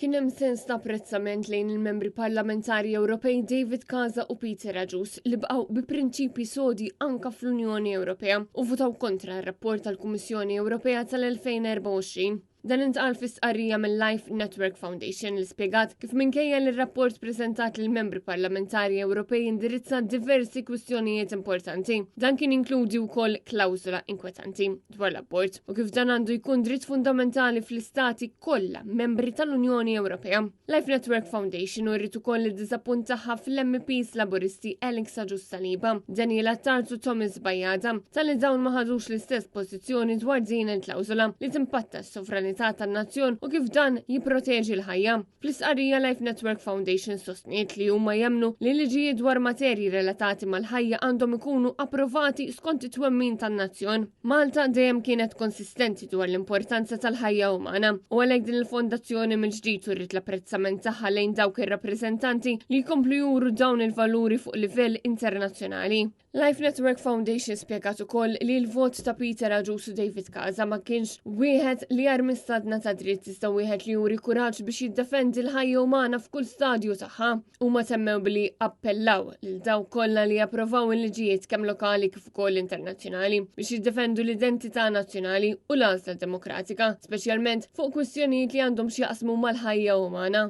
Kien hemm sens ta' apprezzament lejn il-membri parlamentari Ewropej David Casa u Peter Kuraġġuż li bqgħu bi prinċipji sodi anke fl-Unjoni Ewropea u votaw kontra r-rapport tal-Kummissjoni Ewropea tal-2024. Dan intqal fi stqarrija mill-Life Network Foundation li spjegat kif minkejja li r-rapport preżentat lill membri parlamentari Ewropej indirizza diversi kwistjonijiet importanti. Dan kien inkludi wkoll klawżola inkwetanti dwar l-abort u kif dan għandu jkun dritt fundamentali fl-istati kollha membri tal-Unjoni Ewropea. Life Network Foundation urrit ukoll id-diżappunt tagħha fl-MEPs Laburisti Alexa Ġussaliba, Daniela Tartu Thomas Bajada tal-li dawn ma ħadux l-istess pożizzjoni dwar din il-klawżola li timpatta s-sovranità tan-nazzjon u kif dan jipproteġi l-ħajja. Fl-istqarrija Life Network Foundation sostniet li huma jemmnu li liġijiet dwar materji relatati mal-ħajja għandhom ikunu approvati skont it-twemmin tan-nazzjon. Malta dejjem kienet konsistenti dwar l-importanza tal-ħajja umana u għalhekk din il-fondazzjoni mill-ġdid urrit l-apprezzament tagħha lejn dawk ir-rappreżentanti li jkomplu juru dawn il-valuri fuq livell internazzjonali. Life Network Foundation spjegat ukoll li l-vot ta' Peter Kuraġġuż u David Casa ma kienx wieħed li jarmistadna ta' dritt iżda wieħed li juri kuraġġ biex jiddefendi l-ħajja umana f'kull stadju tagħha. Huma semmew billi appellaw lil dawk kollha li japprovaw il-liġijiet kemm lokali kif ukoll internazzjonali biex jiddefendu l-identità nazzjonali u l-għażla demokratika, speċjalment fuq kwistjonijiet li għandhom x'jaqsmu mal-ħajja umana.